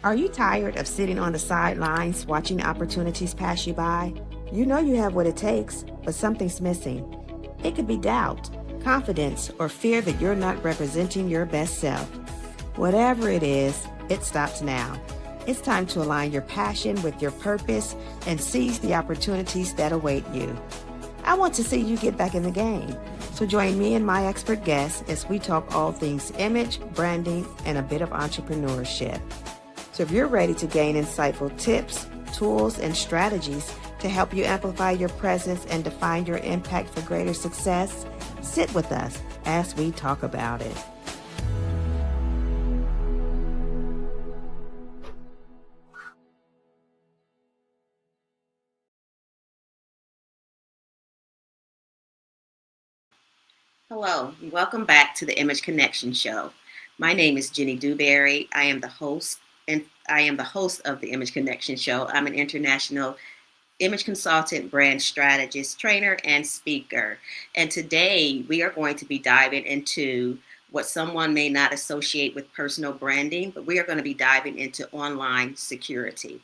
Are you tired of sitting on the sidelines watching opportunities pass you by? You know you have what it takes, but something's missing. It could be doubt, confidence, or fear that you're not representing your best self. Whatever it is, it stops now. It's time to align your passion with your purpose and seize the opportunities that await you. I want to see you get back in the game. So join me and my expert guests as we talk all things image, branding, and a bit of entrepreneurship. So if you're ready to gain insightful tips, tools, and strategies to help you amplify your presence and define your impact for greater success, sit with us as we talk about it. Hello, and welcome back to the Image Connection Show. My name is Jenny Dewberry. I am the host of the Image Connection Show. I'm an international image consultant, brand strategist, trainer, and speaker. And today we are going to be diving into what someone may not associate with personal branding, but we are going to be diving into online security.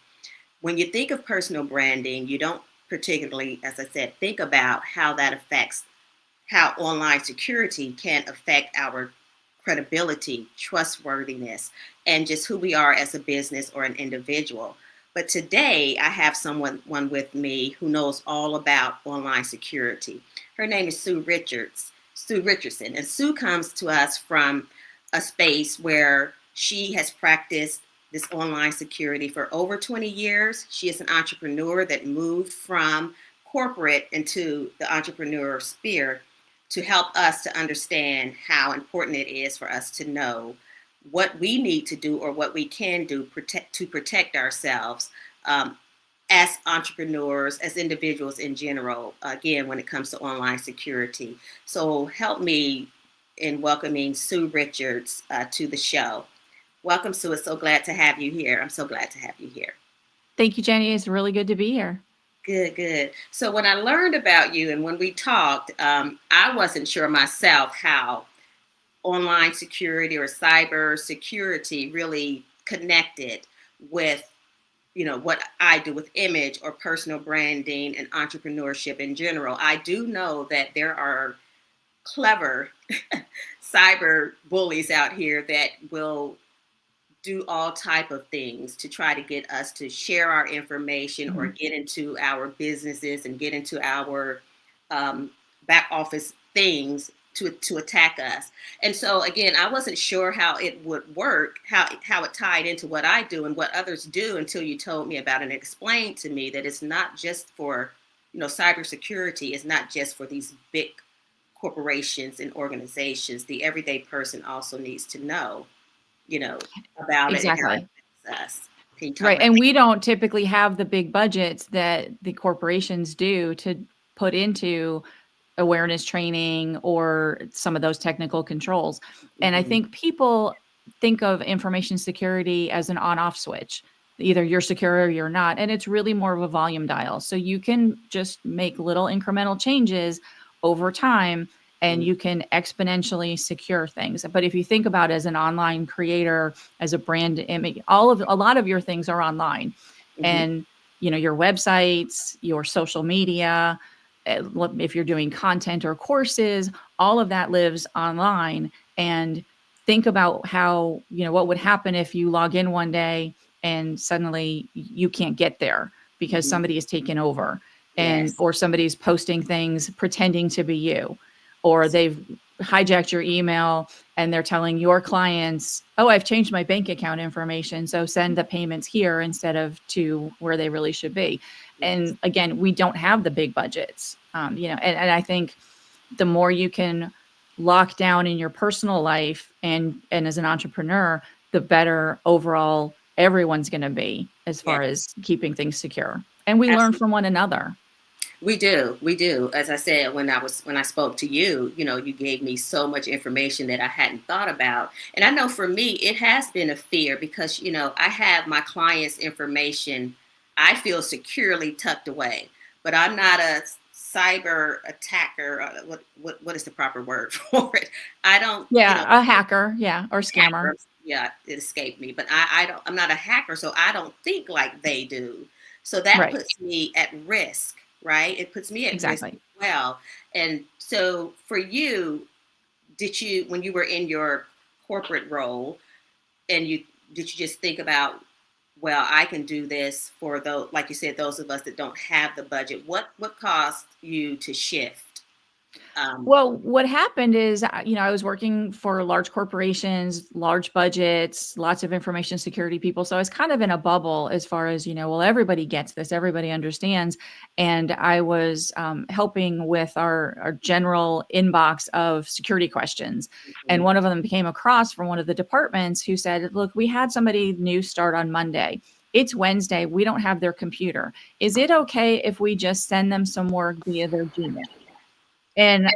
When you think of personal branding, you don't particularly, as I said, think about how that affects how online security can affect our credibility, trustworthiness, and just who we are as a business or an individual. But today I have someone with me who knows all about online security. Her name is Sue Richardson. And Sue comes to us from a space where she has practiced this online security for over 20 years. She is an entrepreneur that moved from corporate into the entrepreneur sphere to help us to understand how important it is for us to know what we need to do or what we can do to protect ourselves as entrepreneurs, as individuals in general, again, when it comes to online security. So help me in welcoming Sue Richards to the show. Welcome, Sue. It's so glad to have you here. I'm so glad to have you here. Thank you, Jenny. It's really good to be here. Good, good. So when I learned about you and when we talked, I wasn't sure myself how online security or cyber security really connected with what I do with image or personal branding and entrepreneurship in general. I do know that there are clever cyber bullies out here that will do all type of things to try to get us to share our information or get into our businesses and get into our back office things to attack us. And so again, I wasn't sure how it would work, how it tied into what I do and what others do until you told me about it and explained to me that it's not just for, cybersecurity is not just for these big corporations and organizations. The everyday person also needs to know, about it and how it Exactly. affects us. Can you talk Right. about And we don't typically have the big budgets that the corporations do to put into awareness training or some of those technical controls. that? And I think people think of information security as an on off switch. Either you're secure or you're not. And it's really more of a volume dial. So you can just make little incremental changes over time and Mhm, you can exponentially secure things. But if you think about it as an online creator, as a brand image, a lot of your things are online. mhm, And your websites, your social media, if you're doing content or courses, all of that lives online. And think about how, what would happen if you log in one day and suddenly you can't get there because mhm. somebody has taken over and Yes. or somebody's posting things pretending to be you, or they've hijacked your email and they're telling your clients, oh, I've changed my bank account information, so send the payments here instead of to where they really should be. Yes. And again, we don't have the big budgets, and I think the more you can lock down in your personal life and as an entrepreneur, the better overall everyone's going to be as far Yes. as keeping things secure. And we learn Absolutely. from one another. We do. We do. As I said, when I spoke to you, you gave me so much information that I hadn't thought about. And I know for me, it has been a fear because, I have my clients' information, I feel securely tucked away, but I'm not a cyber attacker. What is the proper word for it? I don't, Yeah, a hacker, yeah, or scammer. hacker. yeah, it escaped me, but I don't, I'm not a hacker, so I don't think like they do. So that Right. puts me at risk, right? It puts me at risk Exactly. as well. And so for you, did you, when you were in your corporate role, and you, did you just think about, well, I can do this for those, like you said, those of us that don't have the budget? What caused you to shift? Um, Well, what happened is, I was working for large corporations, large budgets, lots of information security people. So I was kind of in a bubble as far as, well, everybody gets this, everybody understands. And I was helping with our general inbox of security questions. And mhm, one of them came across from one of the departments who said, look, we had somebody new start on Monday. It's Wednesday. We don't have their computer. Is it okay if we just send them some work via their Gmail? And my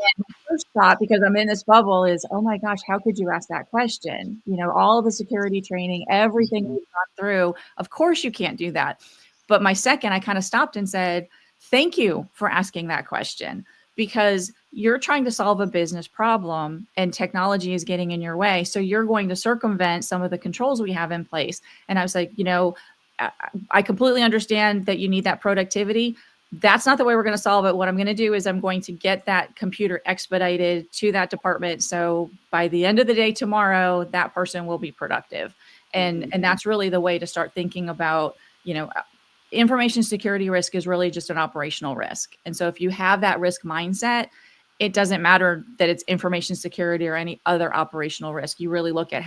first thought, because I'm in this bubble, is, oh my gosh, how could you ask that question? All the security training, everything mhm, we've gone through, of course you can't do that. But my second, I kind of stopped and said, thank you for asking that question, because you're trying to solve a business problem and technology is getting in your way. So you're going to circumvent some of the controls we have in place. And I was like, I I completely understand that you need that productivity. That's not the way we're going to solve it. What I'm going to do is I'm going to get that computer expedited to that department. So by the end of the day tomorrow, that person will be productive. And mhm. and that's really the way to start thinking about, information security risk is really just an operational risk. And so if you have that risk mindset, it doesn't matter that it's information security or any other operational risk. You really look at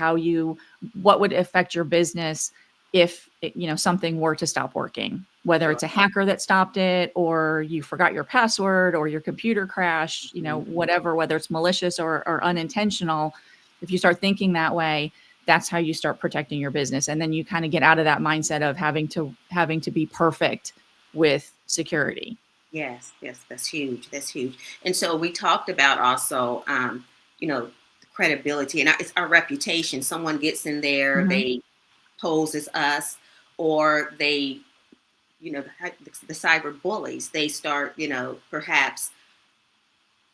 what would affect your business if something were to stop working, whether Sure. it's a hacker that stopped it, or you forgot your password, or your computer crashed, Mhm. whatever, whether it's malicious or unintentional. If you start thinking that way, that's how you start protecting your business. And then you kind of get out of that mindset of having to be perfect with security. Yes, yes, that's huge. That's huge. And so we talked about also, the credibility and it's our reputation. Someone gets in there, Hmm. they pose as us, or they, the cyber bullies, they start, perhaps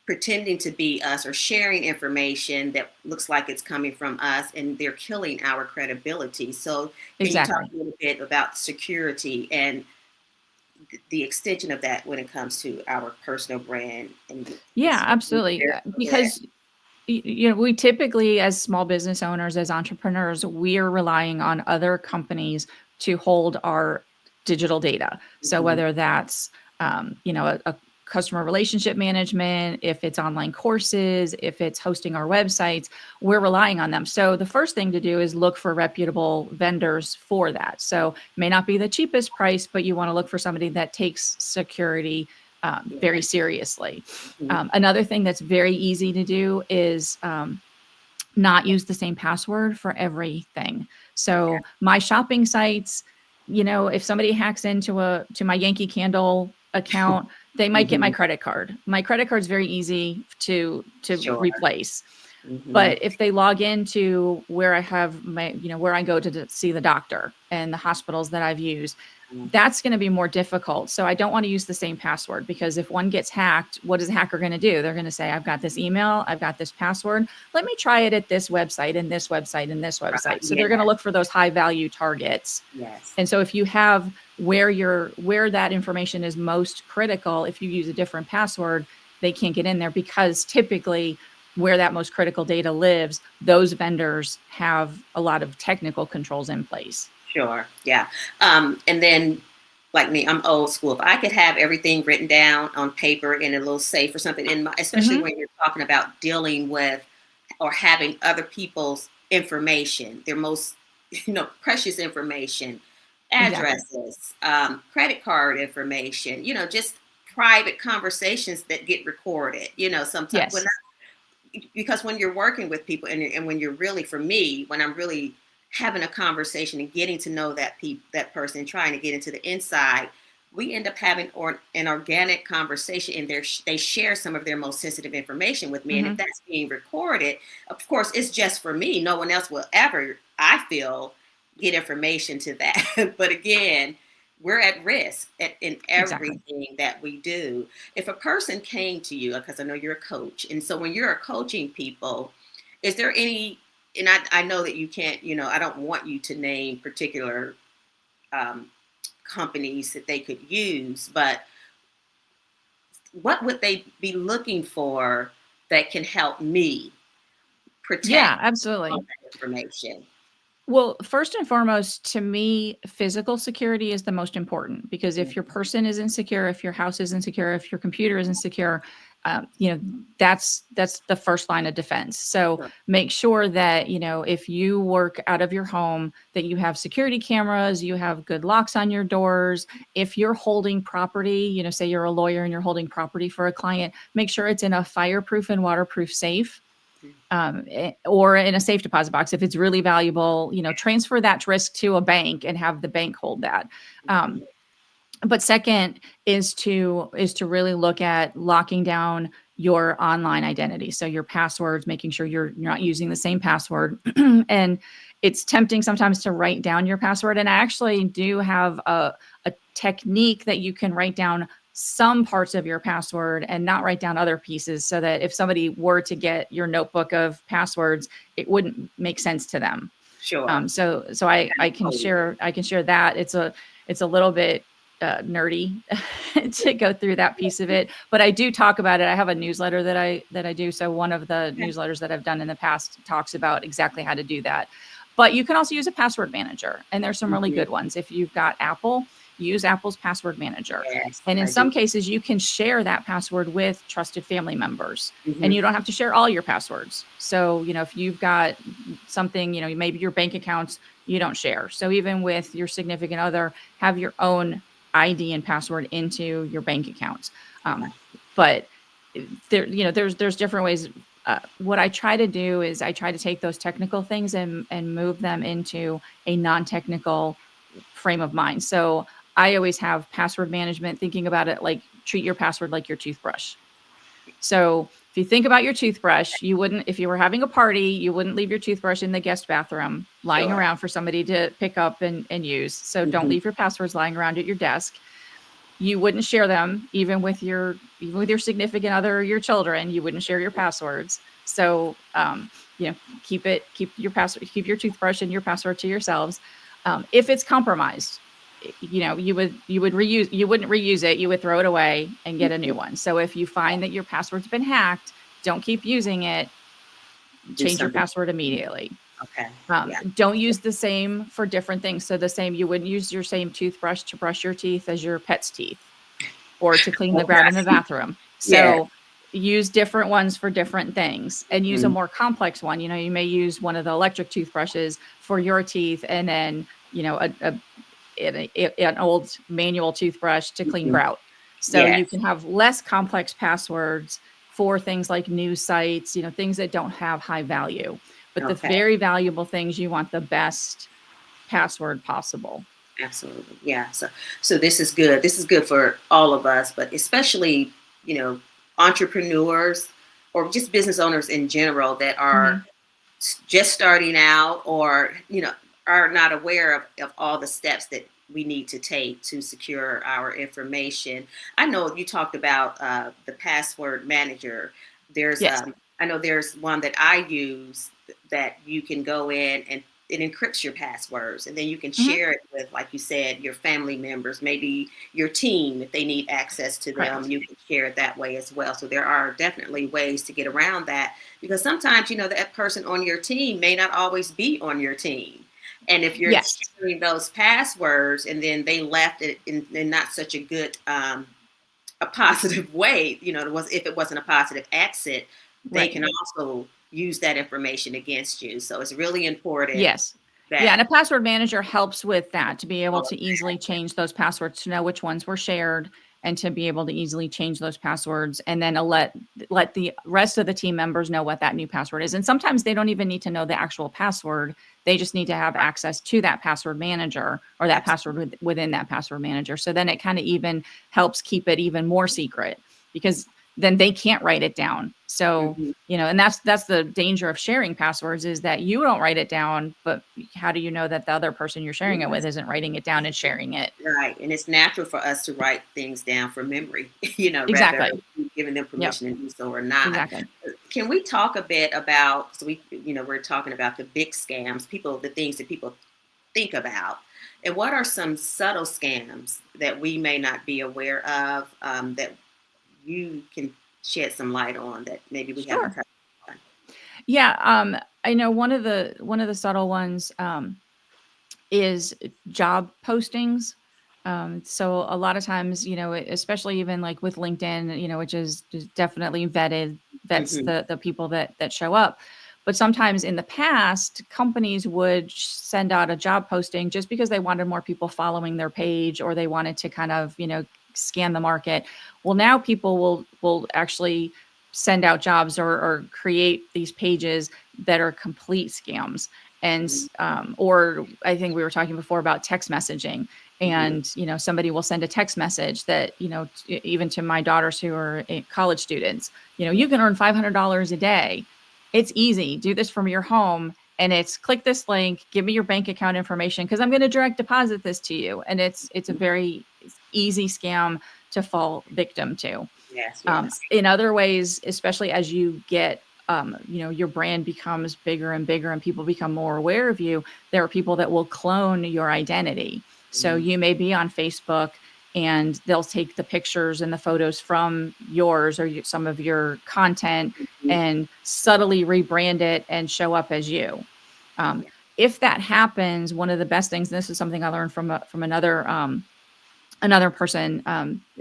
pretending to be us or sharing information that looks like it's coming from us, and they're killing our credibility. So can you talk Exactly. a little bit about security and the extension of that when it comes to our personal brand and Yeah, this? absolutely. Yeah. Because we typically, as small business owners, as entrepreneurs, we are relying on other companies to hold our digital data. So Mhm. whether that's a customer relationship management, if it's online courses, if it's hosting our websites, we're relying on them. So the first thing to do is look for reputable vendors for that. So it may not be the cheapest price, but you want to look for somebody that takes security very Yeah. seriously. Mhm. Another thing that's very easy to do is not use the same password for everything. Okay. So my shopping sites, if somebody hacks to my Yankee Candle account, they might get my Mhm. credit card. My credit card is very easy to Sure. replace. Mhm. But if they log into where I have where I go to see the doctor and the hospitals that I've used, Mhm. that's going to be more difficult. So I don't want to use the same password, because if one gets hacked, what is a hacker going to do? They're going to say, I've got this email, I've got this password. Let me try it at this website and this website and this Right. website. So they're going to Yeah. look for those high value targets. Yes. And so if you have where that information is most critical, if you use a different password, they can't get in there, because typically where that most critical data lives, those vendors have a lot of technical controls in place. Sure. Yeah. And then, like me, I'm old school. If I could have everything written down on paper in a little safe or something, especially Hmm. when you're talking about dealing with or having other people's information, their most, precious information, Exactly. addresses, credit card information, just private conversations that get recorded, sometimes when, Yes. because when you're working with people, and when you're really, for me, when I'm really having a conversation and getting to know that person, trying to get into the inside, we end up having an organic conversation, and they share some of their most sensitive information with me. And if Hmm. that's being recorded, of course, it's just for me. No one else will ever, I feel, get information to that. But again, we're at risk in Exactly. everything that we do. If a person came to you, because I know you're a coach, and so when you're coaching people, is there any? and I know that you can't, I don't want you to name particular um, companies that they could use, but what would they be looking for that can help me Yeah, protect all absolutely. that information? Well, first and foremost, to me, physical security is the most important because if your person is insecure, if your house is insecure, if your computer is insecure, that's the first line of defense. So Sure. make sure that if you work out of your home, that you have security cameras, you have good locks on your doors. If you're holding property, say you're a lawyer and you're holding property for a client, make sure it's in a fireproof and waterproof safe, or in a safe deposit box. If it's really valuable, transfer that risk to a bank and have the bank hold that. Um, but second is to really look at locking down your online identity. So your passwords, making sure you're not using the same password. And it's tempting sometimes to write down your password. And I actually do have a technique that you can write down some parts of your password and not write down other pieces, so that if somebody were to get your notebook of passwords, it wouldn't make sense to them. Sure. So I can share that. It's a little bit nerdy to go through that piece of it, but I do talk about it. I have a newsletter that I do. So one of the Okay. newsletters that I've done in the past talks about exactly how to do that. But you can also use a password manager, and there's some really Mhm. good ones. If you've got Apple, use Apple's password manager. Yes, And in I do. some cases, you can share that password with trusted family members, and Mhm. you don't have to share all your passwords. So, if you've got something, maybe your bank accounts, you don't share. So even with your significant other, have your own ID and password into your bank accounts. Okay. But there's different ways. What I try to do is I try to take those technical things and move them into a non-technical frame of mind. So I always have password management, thinking about it like treat your password like your toothbrush. So if you think about your toothbrush, you wouldn't, if you were having a party, you wouldn't leave your toothbrush in the guest bathroom lying Sure. around for somebody to pick up and use. So don't Mhm. leave your passwords lying around at your desk. You wouldn't share them even with your significant other or your children. You wouldn't share your passwords. So keep your toothbrush and your password to yourselves. If it's compromised, you wouldn't reuse it. You would throw it away and get a new Mhm. one. So if you find that your password's been hacked, don't keep using it. Do Change your something. password immediately. Okay. Yeah. Don't use the same for different things. So the same, you wouldn't use your same toothbrush to brush your teeth as your pet's teeth, or to clean the grout in the Okay. bathroom. Yes. So use different ones for different things, and use a Mhm. more complex one. You may use one of the electric toothbrushes for your teeth, and then, an old manual toothbrush to clean Mhm. grout. So you Yes. can have less complex passwords for things like news sites, things that don't have high value. But the Okay. very valuable things, you want the best password possible. Absolutely. Yeah. So this is good. This is good for all of us, but especially, you know, entrepreneurs or just business owners in general that are Hmm. just starting out, or, are not aware of all the steps that we need to take to secure our information. I know you talked about the password manager. There's Yes. I know there's one that I use that you can go in and it encrypts your passwords, and then you can Hmm. share it with, like you said, your family members, maybe your team. If they need access to them, Correct. you can share it that way as well. So there are definitely ways to get around that, because sometimes, that person on your team may not always be on your team. And if you're Yes. sharing those passwords and then they left it in not such a good, a positive way, if it wasn't a positive exit, they Right. can also use that information against you. So it's really important Yes. Yeah, and that a password manager helps with that, to be able all of to easily change those passwords, to know which ones were shared, and to be able to easily change those passwords, and then let the rest of the team members know what that new password is. And sometimes they don't even need to know the actual password. They just need to have that. access to that password manager, or that password Absolutely. within that password manager. So then it kind of even helps keep it even more secret, because then they can't write it down. So, Mhm. and that's the danger of sharing passwords, is that you don't write it down, but how do you know that the other person you're sharing it with Yes. isn't writing it down and sharing it? Right. And it's natural for us to write things down from memory, whether Exactly. we've given them Yep. permission to do so or not. Exactly. Can we talk a bit about, so we're talking about the big scams, the things that people think about. And what are some subtle scams that we may not be aware of, that you can shed some light on that maybe we haven't Sure. touched on? Yeah. I know one of the subtle ones is job postings. So a lot of times, especially even like with LinkedIn, which is just definitely vets Mm-hmm. the people that show up. But sometimes in the past, companies would send out a job posting just because they wanted more people following their page, or they wanted to kind of, scan the market. Well, now people will actually send out jobs, or create these pages that are complete scams. And or I think we were talking before about text messaging, Mm-hmm. and somebody will send a text message that, even to my daughters who are college students, you can earn $500 a day. It's easy. Do this from your home. And it's click this link, give me your bank account information, because I'm going to direct deposit this to you. And it's a very easy scam to fall victim to. Yes, yes. In other ways, especially as you get, your brand becomes bigger and bigger and people become more aware of you, there are people that will clone your identity. So Mm-hmm. you may be on Facebook, and they'll take the pictures and the photos from yours, or some of your content, and subtly rebrand it and show up as you. Um, Yeah. if that happens, one of the best things, and this is something I learned from another person,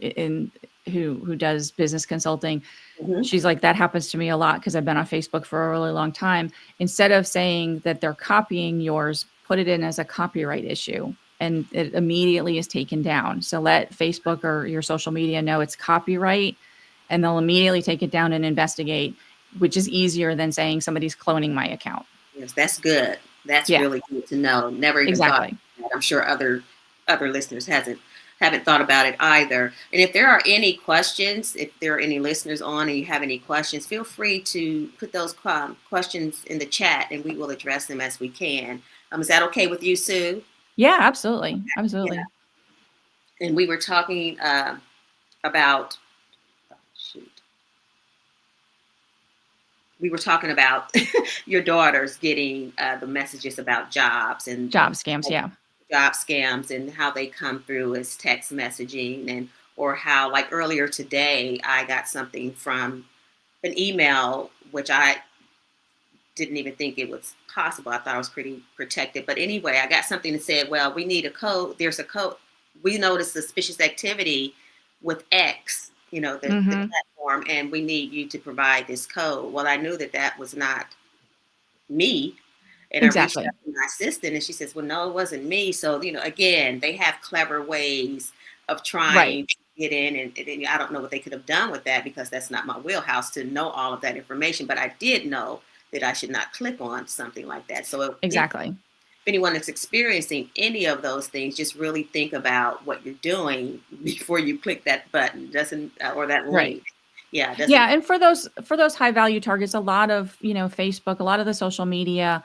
in who does business consulting. Mm-hmm. She's like, that happens to me a lot because I've been on Facebook for a really long time. Instead of saying that they're copying yours, put it in as a copyright issue, and it immediately is taken down. So let Facebook or your social media know it's copyright, and they'll immediately take it down and investigate, which is easier than saying somebody's cloning my account. Yes, that's good. That's Yeah, really good to know. Never even thought exactly. of that. I'm sure other listeners hasn't haven't thought about it either. And if there are any questions, if there are any listeners on and you have any questions, feel free to put those questions in the chat, and we will address them as we can. Is that okay with you, Sue? Yeah, absolutely. Yeah. Absolutely. And we were talking about, oh, shoot, we were talking about your daughters getting the messages about jobs and Job scams. Yeah. job scams and how they come through as text messaging, and or how, like, earlier today I got something from an email which I didn't even think it was possible. I thought I was pretty protected, but anyway, I got something that said, well, we need a code, there's a code, we noticed suspicious activity with X, the Mm-hmm. platform, and we need you to provide this code. Well, I knew that that was not me. And I reached Exactly. out to my assistant, and she says, well, no, it wasn't me. So, again, they have clever ways of Right. trying to get in. And I don't know what they could have done with that, because that's not my wheelhouse to know all of that information. But I did know that I should not click on something like that. So Exactly. if anyone is experiencing any of those things, just really think about what you're doing before you click that button, doesn't or that Right. link. Yeah, it doesn't. Yeah, and for those high value targets, a lot of, Facebook, a lot of the social media,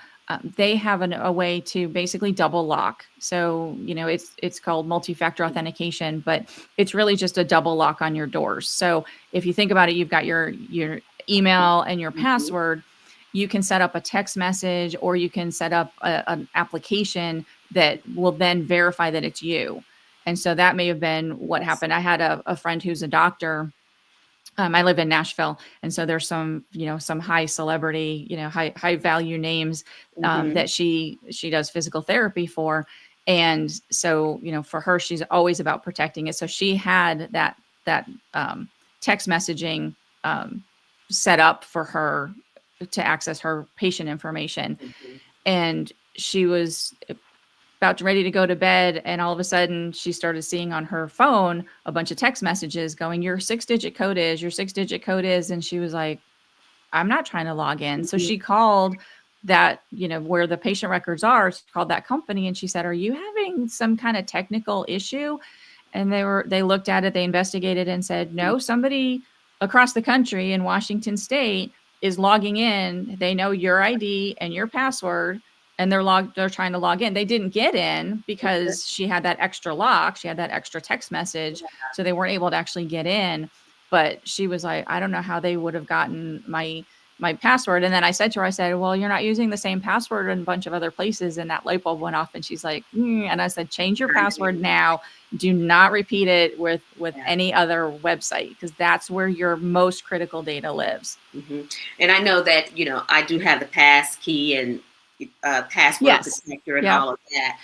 they have a way to basically double lock. So it's called multi-factor authentication, but it's really just a double lock on your doors. So if you think about it, you've got your email and your Mhm. password. You can set up a text message, or you can set up an application that will then verify that it's you. And so that may have been what Yes. happened. I had a friend who's a doctor. I live in Nashville, and so there's some high celebrity, high value names, Hmm. that she does physical therapy for, and so for her, she's always about protecting it. So she had that text messaging um, set up for her to access her patient information, Hmm. and she was about ready to go to bed, and all of a sudden she started seeing on her phone a bunch of text messages going, your 6-digit code is, and she was like, I'm not trying to log in. So Hmm. she called that, where the patient records are, she called that company, and she said, are you having some kind of technical issue? And they looked at it, they investigated, and said, no, somebody across the country in Washington state is logging in. They know your ID and your password, and they're trying to log in. They didn't get in because she had that extra lock, she had that extra text message, so they weren't able to actually get in. But she was like, I don't know how they would have gotten my my password. And then I said to her, I said, well, you're not using the same password in a bunch of other places. And that light bulb went off, and she's like, and I said, change your password now. Do not repeat it with Yeah. any other website, because that's where your most critical data lives. Hmm. And I know that, I do have the pass key and password Yes. protector and Yep. all of that.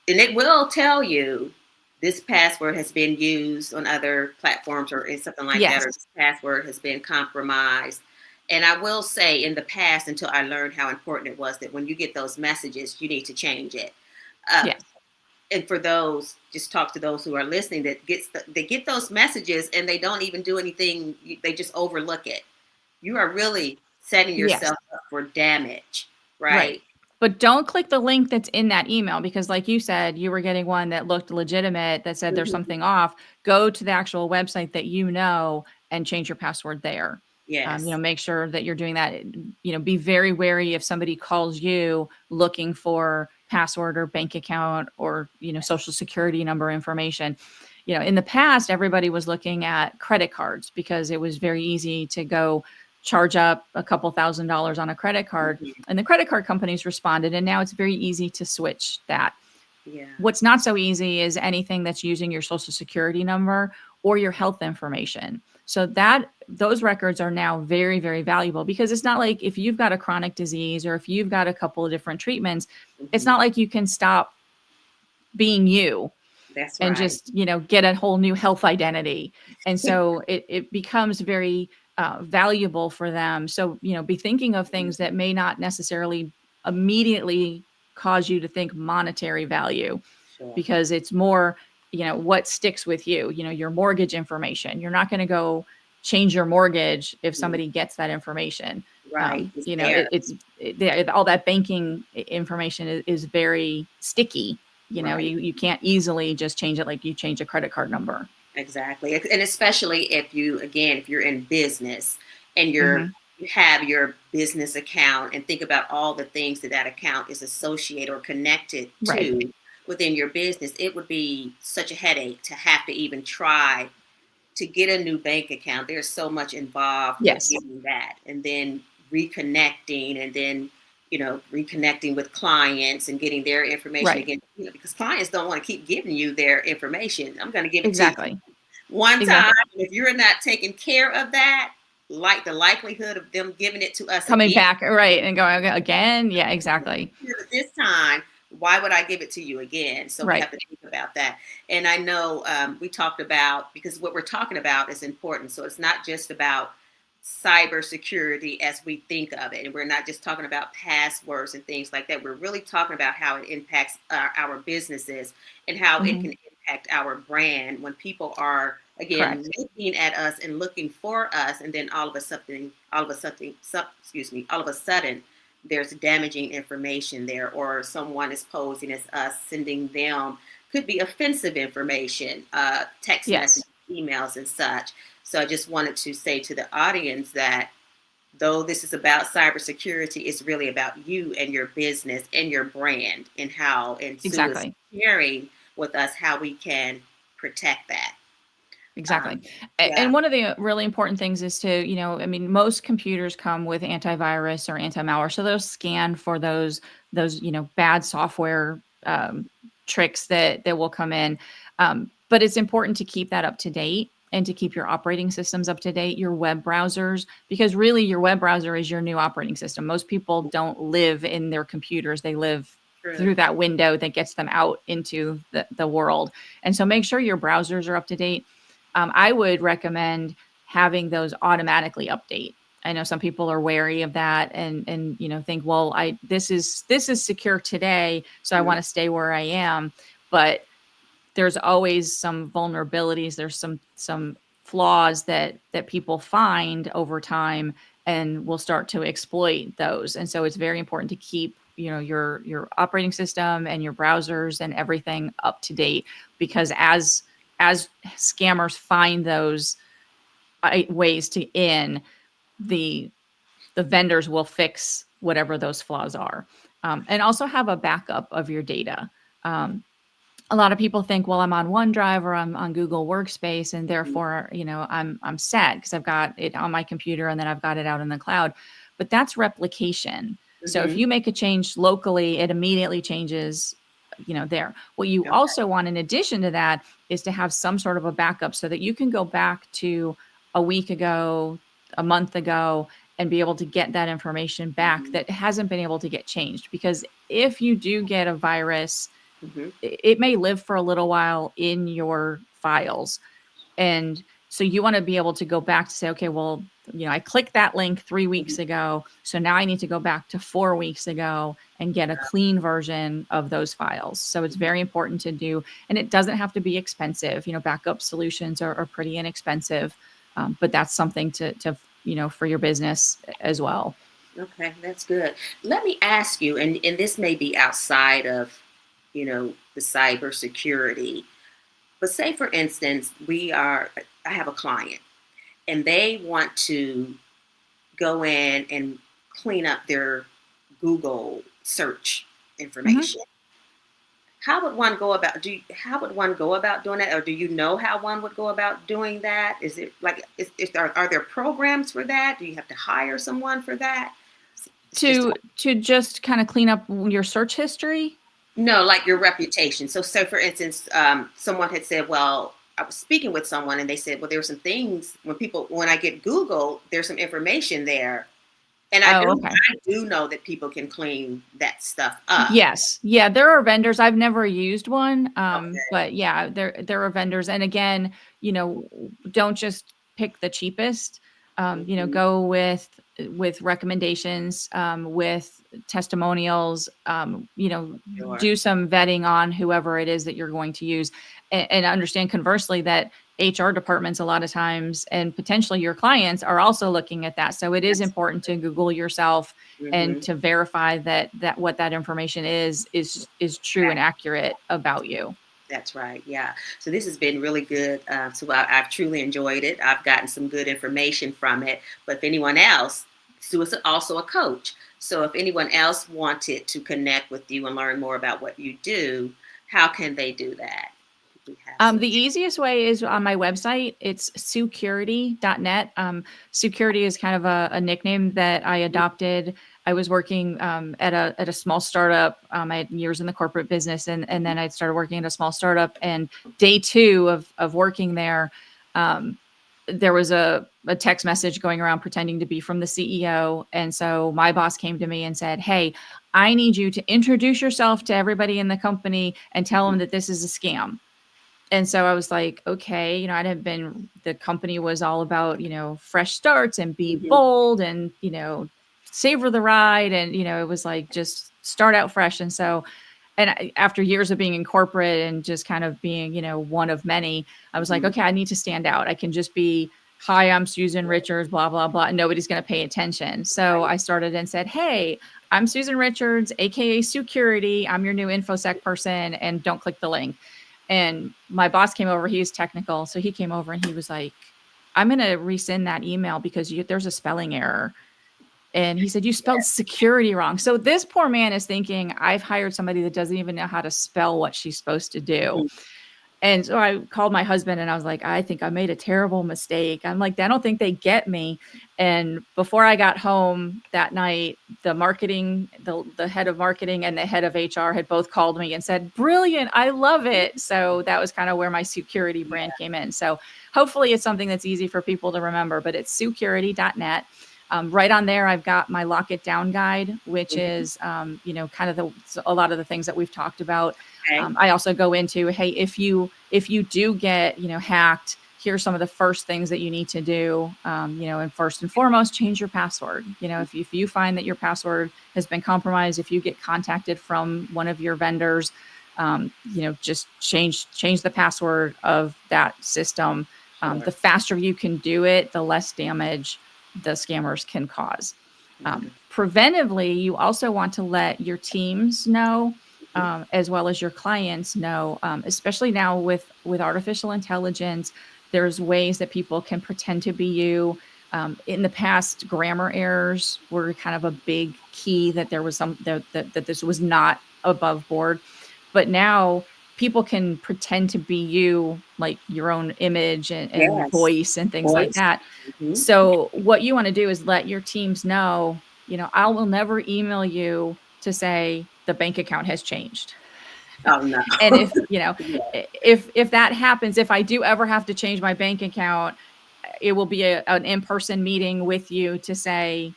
And it will tell you this password has been used on other platforms or something like that, or Yes. this password has been compromised. And I will say in the past, until I learned how important it was, that when you get those messages, you need to change it. Uh, Yes. and for those, just talk to those who are listening that they get those messages and they don't even do anything. They just overlook it. You are really setting Yes. yourself up for damage, Right. right? But don't click the link that's in that email, because like you said, you were getting one that looked legitimate that said there's Mhm. something off. Go to the actual website that and change your password there. Yes. Make sure that you're doing that. Be very wary if somebody calls you looking for password or bank account or, social security number information. In the past, everybody was looking at credit cards because it was very easy to go charge up a couple $1,000s on a credit card, Mhm. and the credit card companies responded, and now it's very easy to switch that. Yeah. What's not so easy is anything that's using your social security number or your health information. So those records are now very, very valuable, because it's not like if you've got a chronic disease or if you've got a couple of different treatments, it's Mhm. not like you can stop being you That's and right. just get a whole new health identity. And so it becomes very valuable for them. So be thinking of things that may not necessarily immediately cause you to think monetary value, Sure. because it's more what sticks with you. Your mortgage information. You're not going to go change your mortgage if Mhm. somebody gets that information. Right. It's there. All that banking information is very sticky. Right. You can't easily just change it like you change a credit card number. Exactly. And especially if if you're in business and Hmm. you have your business account, and think about all the things that account is associated or connected Right. to within your business, it would be such a headache to have to even try to get a new bank account. There's so much involved with Yes. getting that, and then reconnecting, and then reconnecting with clients and getting their information Right. again. Because clients don't want to keep giving you their information. I'm going to give it to you Exactly. one time. Exactly. If you're not taking care of that, like the likelihood of them giving it to us Coming again, back, right, and going again. Yeah, exactly. this time, why would I give it to you again? So we Right. have to think about that. And I know we talked about, because what we're talking about is important. So it's not just about cybersecurity as we think of it. And we're not just talking about passwords and things like that. We're really talking about how it impacts our businesses and how it Hmm. can impact our brand when people are, again, Correct. looking at us and looking for us. And then all of a sudden, there's damaging information there, or someone is posing as us, sending them, could be offensive information, text Yes. messages, emails, and such. So I just wanted to say to the audience that though this is about cybersecurity, it's really about you and your business and your brand, and how, and Sue is Exactly. sharing with us how we can protect that. Exactly. Um, yeah. And one of the really important things is to, I mean, most computers come with antivirus or anti-malware. So they'll scan for those, bad software tricks that will come in. But it's important to keep that up to date and to keep your operating systems up to date, your web browsers, because really your web browser is your new operating system. Most people don't live in their computers. They live through True. that window that gets them out into the world. And so make sure your browsers are up to date. I would recommend having those automatically update. I know some people are wary of that, and think, well, I this is secure today, so I want Mhm. to stay where I am. But there's always some vulnerabilities. There's some flaws that people find over time, and will start to exploit those. And so it's very important to keep your operating system and your browsers and everything up to date, because as scammers find those ways to in, the the vendors will fix whatever those flaws are. And also have a backup of your data. um, a lot of people think, well, I'm on OneDrive or I'm on Google Workspace, and therefore, I'm set because I've got it on my computer and then I've got it out in the cloud. But that's replication. So if Mm-hmm. you make a change locally, it immediately changes, there. What you Okay. also want in addition to that is to have some sort of a backup so that you can go back to a week ago, a month ago, and be able to get that information back Mm-hmm. that hasn't been able to get changed. Because if you do get a virus, Mm-hmm. it may live for a little while in your files. And so you want to be able to go back to say, okay, well, I clicked that link 3 weeks Mm-hmm. ago. So now I need to go back to 4 weeks ago and get a clean version of those files. So it's very important to do. And it doesn't have to be expensive. Backup solutions are pretty inexpensive. But that's something for your business as well. Okay, that's good. Let me ask you, and this may be outside of, the cybersecurity, but say for instance, I have a client and they want to go in and clean up their Google search Mhm. information. How would one go about doing that, or do you know how one would go about doing that? Is it like are there programs for that? Do you have to hire someone for that? It's To just kind of clean up your search history. No, like your reputation. So, for instance, someone had said, well, I was speaking with someone and they said, well, there were some things when I get Google, there's some information there. And Oh, okay. I do know that people can clean that stuff up. Yes. Yeah, there are vendors. I've never used one. Okay. But yeah, there are vendors. And again, you know, don't just pick the cheapest. Hmm. Go with recommendations, with testimonials, Sure. do some vetting on whoever it is that you're going to use, and understand conversely that HR departments a lot of times and potentially your clients are also looking at that. So it is important to Google yourself and Hmm. to verify that what that information is true and accurate about you. That's right. Yeah. So this has been really good. So I've truly enjoyed it. I've gotten some good information from it. But if anyone else, Sue is also a coach. So if anyone else wanted to connect with you and learn more about what you do, how can they do that? We have some. The easiest way is on my website. It's suecurity.net. Suecurity is kind of a nickname that I adopted. I was working at a small startup. I had years in the corporate business, and then I started working at a small startup. And day two of working there, um, there was a text message going around pretending to be from the CEO. And so my boss came to me and said, "Hey, I need you to introduce yourself to everybody in the company and tell them that this is a scam." And so I was like, okay, the company was all about, fresh starts and be Mhm. bold and, savor the ride. And, it was like, just start out fresh. And so, after years of being in corporate and just kind of being, one of many, I was like, Mhm. okay, I need to stand out. I can just be, hi, I'm Susan Richards, blah, blah, blah. And nobody's going to pay attention. So Right. I started and said, hey, I'm Susan Richards, AKA Suecurity. I'm your new InfoSec person, and don't click the link. And my boss came over, he was technical. So he came over and he was like, I'm going to resend that email because there's a spelling error. And he said, you spelled security wrong. So this poor man is thinking, I've hired somebody that doesn't even know how to spell what she's supposed to do. Mhm. And so I called my husband and I was like, I think I made a terrible mistake. I'm like, I don't think they get me. And before I got home that night, the head of marketing and the head of HR had both called me and said, brilliant, I love it. So that was kind of where my Suecurity brand came in. So hopefully it's something that's easy for people to remember, but it's suecurity.net. Right on there, I've got my lock it down guide, which Mhm. is, kind of a lot of the things that we've talked about. Okay. I also go into, hey, if you do get hacked, here's some of the first things that you need to do. And first and foremost, change your password. If you find that your password has been compromised, if you get contacted from one of your vendors, just change the password of that system. The Sure. faster you can do it, the less damage the scammers can cause. Wonderful. Preventively, you also want to let your teams know, Mhm. as well as your clients know, especially now with artificial intelligence. There's ways that people can pretend to be you. In the past, grammar errors were kind of a big key that there was that this was not above board. But now people can pretend to be you, like your own image and Yes. voice and things like Voice. that. Hmm. So what you want to do is let your teams know, I will never email you to say the bank account has changed. Oh no. And if, Yeah. if that happens, if I do ever have to change my bank account, it will be an in-person meeting with you to say,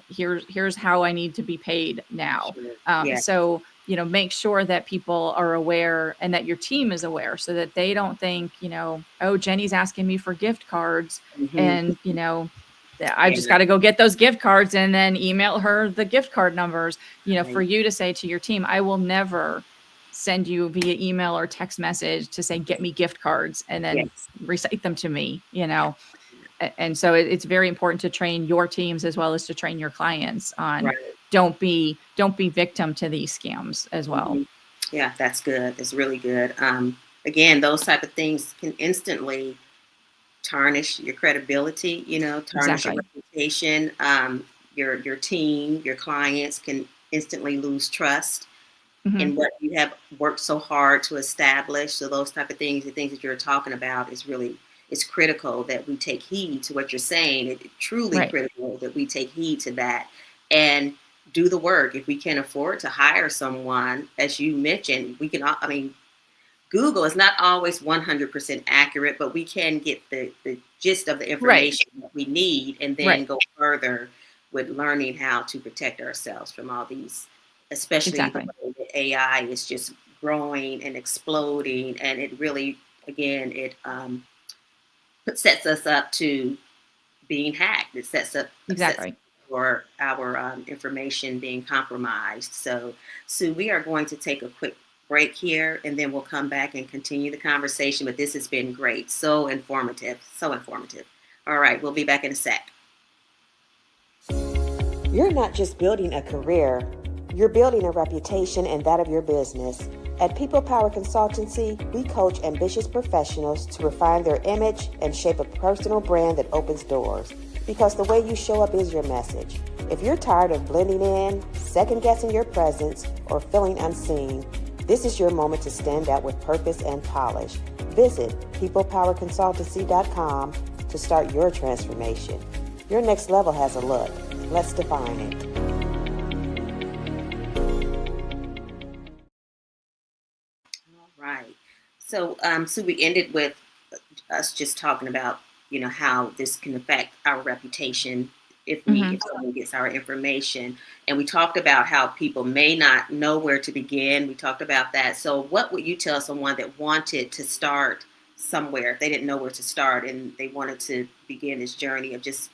here's how I need to be paid now. Sure. Yeah. So, make sure that people are aware and that your team is aware so that they don't think, oh, Jenny's asking me for gift cards Hmm. and, I Yeah. just got to go get those gift cards and then email her the gift card numbers, for Right. you to say to your team, I will never send you via email or text message to say, get me gift cards and then Yes. recite them to me. And so it's very important to train your teams as well as to train your clients on Right. don't be victim to these scams as well. Hmm. Yeah, that's good. That's really good. Again, those type of things can instantly tarnish your credibility, tarnish your Exactly. reputation. Your team, your clients can instantly lose trust Hmm. in what you have worked so hard to establish. So those type of things, the things that you're talking about, it's critical that we take heed to what you're saying. It's truly Right. critical that we take heed to that and do the work. If we can afford to hire someone, as you mentioned, we can. I mean, Google is not always 100% accurate, but we can get the gist of the Right. information that we need and then Right. go further with learning how to protect ourselves from all these, especially the Exactly. way that AI is just growing and exploding. And it really, again, sets us up to being hacked. It sets Exactly. for our information being compromised. So, Sue, we are going to take a quick break here, and then we'll come back and continue the conversation. But this has been great, so informative, so informative. All right, we'll be back in a sec. You're not just building a career, you're building a reputation and that of your business. At People Power Consultancy, we coach ambitious professionals to refine their image and shape a personal brand that opens doors. Because the way you show up is your message. If you're tired of blending in, second guessing your presence, or feeling unseen, this is your moment to stand out with purpose and polish. Visit peoplepowerconsultancy.com to start your transformation. Your next level has a look. Let's define it. All right. So we ended with us just talking about, how this can affect our reputation Hmm. if someone gets our information, and we talked about how people may not know where to begin. We talked about that. So, what would you tell someone that wanted to start somewhere if they didn't know where to start and they wanted to begin this journey of just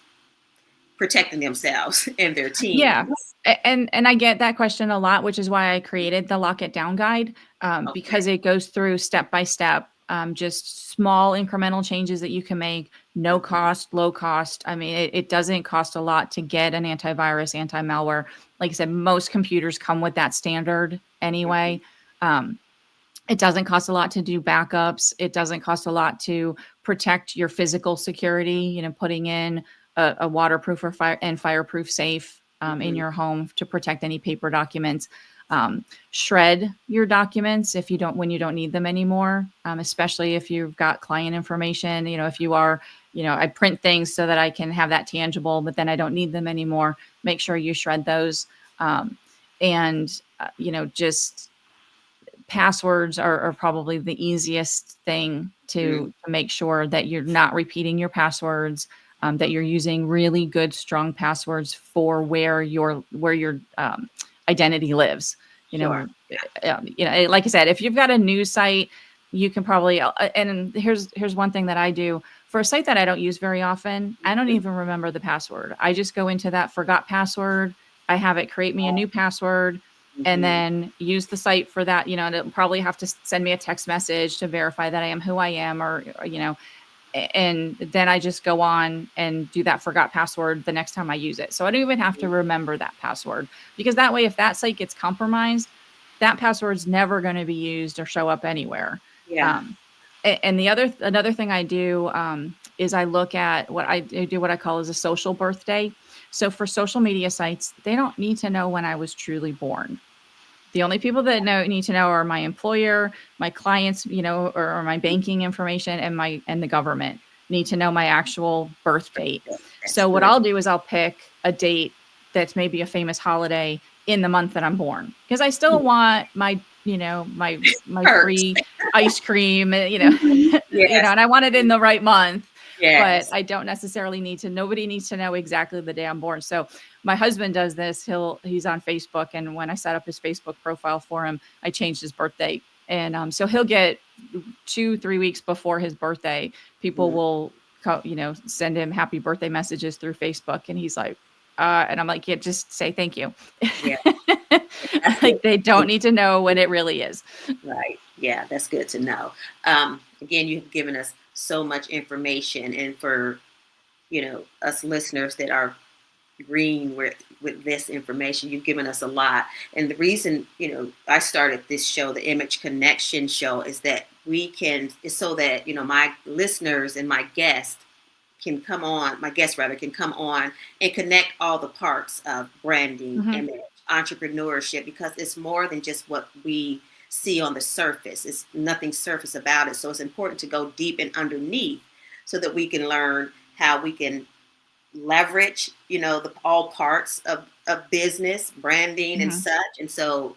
protecting themselves and their Yeah. teams? And I get that question a lot, which is why I created the Lock It Down guide, Okay. because it goes through step by step, just small incremental changes that you can make, no Mhm. cost, low cost. I mean, it doesn't cost a lot to get an antivirus, anti-malware. Like I said, most computers come with that standard Mhm. anyway. Um, it doesn't cost a lot to do backups. It doesn't cost a lot to protect your physical security, putting in a waterproof or and fireproof safe in Mhm. your home to protect any paper documents. Shred your documents if you don't when you don't need them anymore, especially if you've got client information. If you are, I print things so that I can have that tangible, but then I don't need them anymore. Make sure you shred those. And just passwords are probably the easiest thing Mhm. to make sure that you're not repeating your passwords, that you're using really good, strong passwords for where your identity lives. You Sure. know, like I said, if you've got a news site, you can probably. And here's one thing that I do for a site that I don't use very often. I don't Mhm. even remember the password. I just go into that forgot password. I have it create me a new password and Mhm. then use the site for that. And it'll probably have to send me a text message to verify that I am who I am, and then I just go on and do that forgot password the next time I use it. So I don't even have to remember that password because that way, if that site gets compromised, that password's never going to be used or show up anywhere. Yeah. Um, and another thing I do is I look at I do what I call as a social birthday. So for social media sites, they don't need to know when I was truly born. The only people that need to know are my employer, my clients, or my banking information, and the government need to know my actual birth date. That's So what good. I'll do is I'll pick a date that's maybe a famous holiday in the month that I'm born, because I still want my Perks. free ice cream, Mhm. Yes. and I want it in the right month. But Yes. I don't necessarily nobody needs to know exactly the day I'm born. So my husband does this. He's on Facebook, and when I set up his Facebook profile for him, I changed his birthday, and so he'll get 2-3 weeks before his birthday. People Mhm. will send him happy birthday messages through Facebook, and he's like, and I'm like, yeah, just say thank you. Yeah, that's good. Like, they don't need to know when it really is. Right. Yeah, that's good to know. Again, you've given us so much information, and for us listeners that are green with this information, you've given us a lot. And the reason I started this show, the Image Connection Show, is that is so that my listeners and my guests rather, can come on and connect all the parts of branding, Mhm. image, entrepreneurship, because it's more than just what we see on the surface. It's nothing surface about it. So it's important to go deep and underneath so that we can learn how we can leverage, the all parts of business, branding and Mhm. such. And so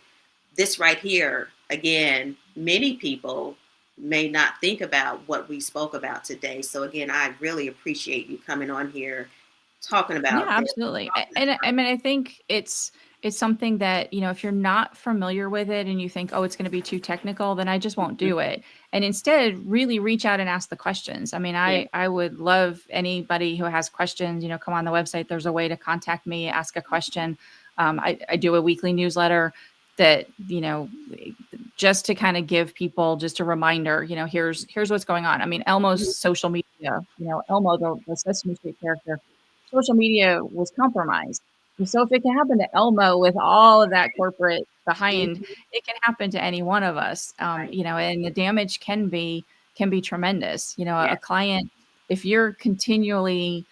this right here, again, many people may not think about what we spoke about today. So again, I really appreciate you coming on here talking Yeah, about this. absolutely. And I mean, I think it's something that, if you're not familiar with it and you think, oh, it's going to be too technical, then I just won't Mhm. do it. And instead, really reach out and ask the questions. I mean, Yeah. I would love anybody who has questions, come on the website. There's a way to contact me, ask a question. I do a weekly newsletter that, just to kind of give people just a reminder, here's what's going on. I mean, Elmo's social media, Elmo, the Sesame Street character, social media was compromised. And so if it can happen to Elmo with all of that corporate behind, Mhm. it can happen to any one of us. Right. And the damage can be tremendous. A Yeah. client, if you're continually,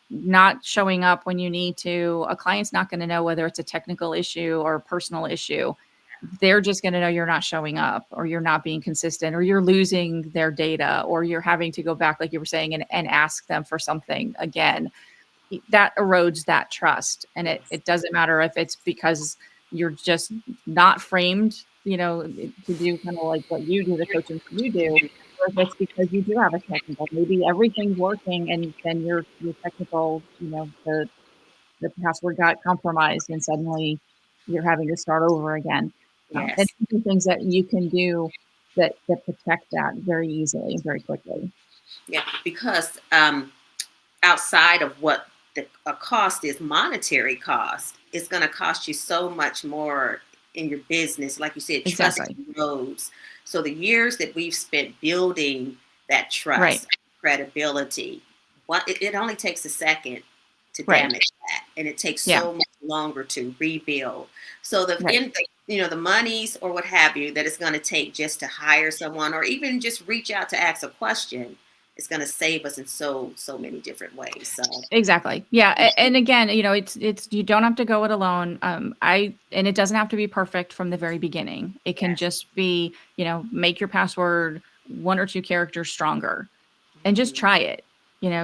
not showing up when you need to, a client's not going to know whether it's a technical issue or a personal issue. They're just going to know you're not showing up, or you're not being consistent, or you're losing their data, or you're having to go back, like you were saying, and ask them for something again. That erodes that trust. And it, Yes. it doesn't matter if it's because you're just not framed, to do kind of like what you do, the coaching that you do, or if it's because you do have a technical, maybe everything's working and then your technical, the password got compromised and suddenly you're having to start over again. And Yes. these are things that you can do that protect that very easily and very quickly. Yeah. Because outside of what a cost is, monetary cost, it's going to cost you so much more in your business. Like you said, trust Exactly. erodes. So the years that we've spent building that Right. trust, credibility, it only takes a second to Right. damage that, and it takes Yeah. so much longer to rebuild. So the Right. in the monies or what have you that it's going to take just to hire someone, or even just reach out to ask a question, it's going to save us in so many different ways. So Exactly. Yeah. And again, it's you don't have to go it alone. And it doesn't have to be perfect from the very beginning. It can yes. just be, make your password one or two characters stronger, and just Mhm. try it.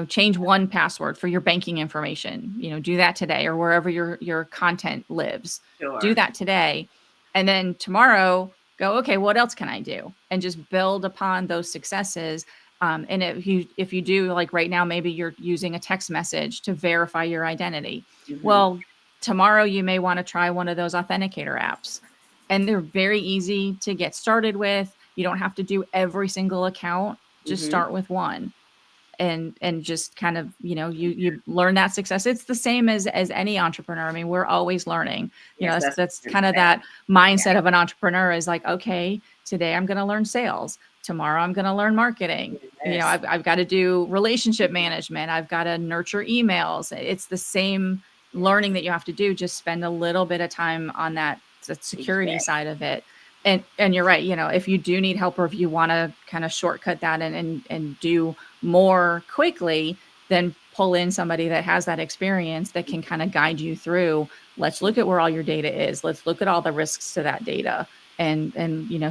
Change one password for your banking information. Do that today, or wherever your content lives. Do Sure. that today. And then tomorrow, go, okay, what else can I do? And just build upon those successes. And if you do, like right now, maybe you're using a text message to verify your identity. Mhm. Well, tomorrow you may want to try one of those authenticator apps. And they're very easy to get started with. You don't have to do every single account. Just Mhm. start with one, and just kind of, you learn that success. It's the same as any entrepreneur. I mean, we're always learning. Yes, That's what I'm kind of saying. that Yeah. mindset of an entrepreneur, is like, okay, today I'm going to learn sales, tomorrow I'm going to learn marketing, Yes. I've got to do relationship management, I've got to nurture emails. It's the same learning Yes. that you have to do, just spend a little bit of time on that security Exactly. side of it. And you're right, if you do need help, or if you want to kind of shortcut that and do more quickly, then pull in somebody that has that experience that can kind of guide you through. Let's look at where all your data is. Let's look at all the risks to that data and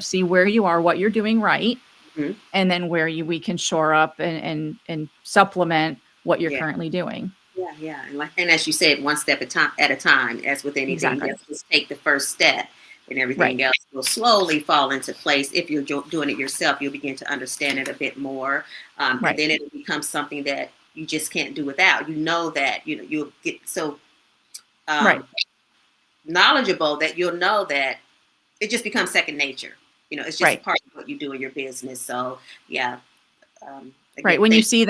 see where you are, what you're doing right, Mhm. and then where we can shore up and supplement what you're Yeah. currently doing. Yeah, yeah, and as you said, one step at a time. As with anything, Exactly. just take the first step, and Right. everything else will slowly fall into place. If you're doing it yourself, you'll begin to understand it a bit more, and Right. then it'll become something that you just can't do without. You know that you'll get so Right. um, knowledgeable that you'll know that it just becomes second nature. It's just a Right. part of what you do in your business. So yeah, Right. again, When you thank. see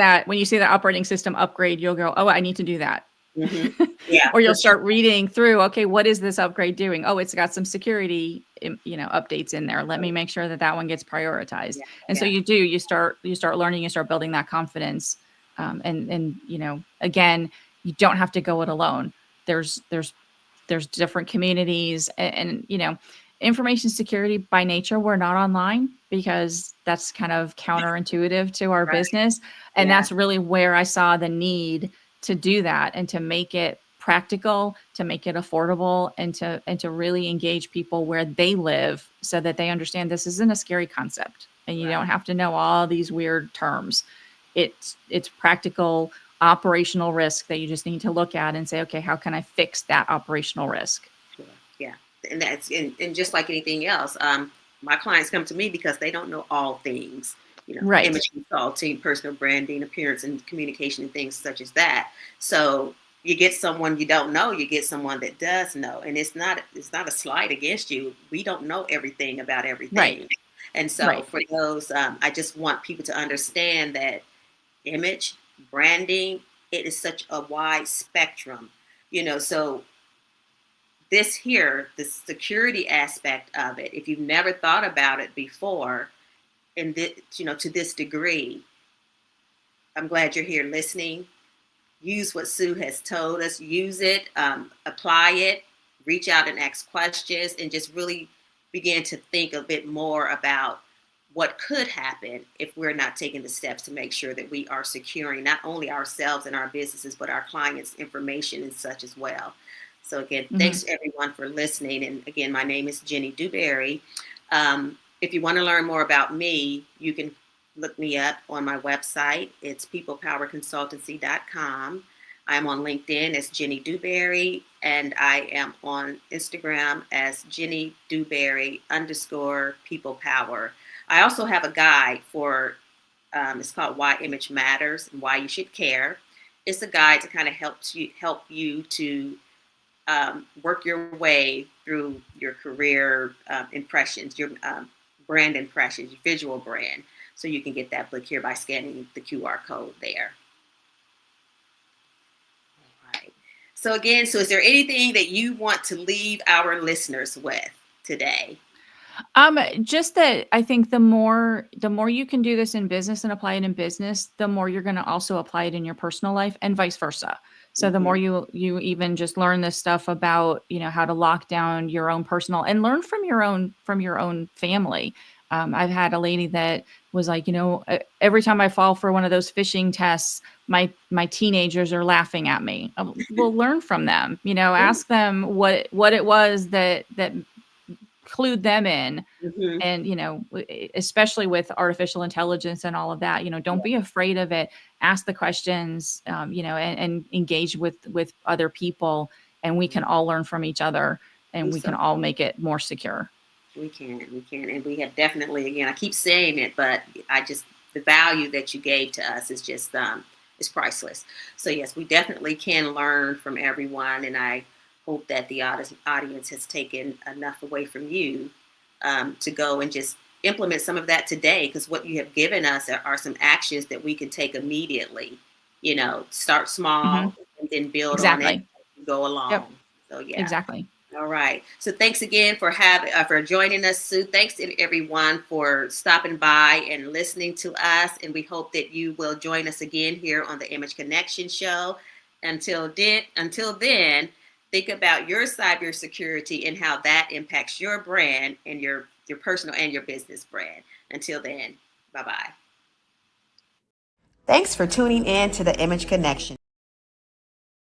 that, operating system upgrade, you'll go, "Oh, I need to do that." Hmm. Yeah, Or for you'll sure. start reading through, "Okay, what is this upgrade doing? Oh, it's got some security, updates in there. Let me make sure that that one gets prioritized." Yeah, And so yeah, you start learning, you start building that confidence. And again, you don't have to go it alone. There's different communities, and information security by nature, we're not online because that's kind of counterintuitive to our right. business. And Yeah, that's really where I saw the need to do that and to make it practical, to make it affordable, and to really engage people where they live so that they understand this isn't a scary concept and you don't right. have to know all these weird terms. It's practical operational risk that you just need to look at and say, okay, how can I fix that operational risk? Sure. Yeah. And just like anything else, my clients come to me because they don't know all things, Right. image consulting, personal branding, appearance and communication and things such as that. So you get someone you don't know, you get someone that does know. And it's not a slight against you. We don't know everything about Right. everything. And so Right. for those, I just want people to understand that image, branding, it is such a wide spectrum. So this here, the security aspect of it, if you've never thought about it before, and to this degree, I'm glad you're here listening. Use what Sue has told us. Use it, apply it, reach out and ask questions, and just really begin to think a bit more about what could happen if we're not taking the steps to make sure that we are securing not only ourselves and our businesses, but our clients' information and such as well. So again, Hmm. thanks everyone for listening. And again, my name is Jenny Dewberry. If you want to learn more about me, you can look me up on my website. It's peoplepowerconsultancy.com. I'm on LinkedIn as Jenny Dewberry, and I am on Instagram as Jenny Dewberry _ People Power. I also have a guide for, it's called Why Image Matters and Why You Should Care. It's a guide to kind of help you to work your way through your career impressions, your brand impressions, your visual brand. So you can get that book here by scanning the QR code there. All right. So again, is there anything that you want to leave our listeners with today? Just that I think the more you can do this in business and apply it in business, the more you're going to also apply it in your personal life and vice versa. So the Mm-hmm. more you even just learn this stuff about, how to lock down your own personal and learn from your own family. I've had a lady that was like, every time I fall for one of those phishing tests, my teenagers are laughing at me. Well, learn from them. Ask them what it was that clued them in. Mm-hmm. And especially with artificial intelligence and all of that, don't be afraid of it. Ask the questions, and engage with other people, and we can all learn from each other, and We we can so all make it more secure. we can, and we have definitely. Again, I keep saying it, but the value that you gave to us is just is priceless. So yes, we definitely can learn from everyone, and I hope that the audience has taken enough away from you to go and just implement some of that today. Because what you have given us are some actions that we can take immediately. Start Hmm. small and then build on it Exactly. as we go Yep. along. So yeah. Exactly. All right. So thanks again for joining us, Sue. Thanks to everyone for stopping by and listening to us, and we hope that you will join us again here on the Image Connection Show. Until then, think about your cybersecurity and how that impacts your brand and your personal and your business brand. Until then, bye bye. Thanks for tuning in to the Image Connection.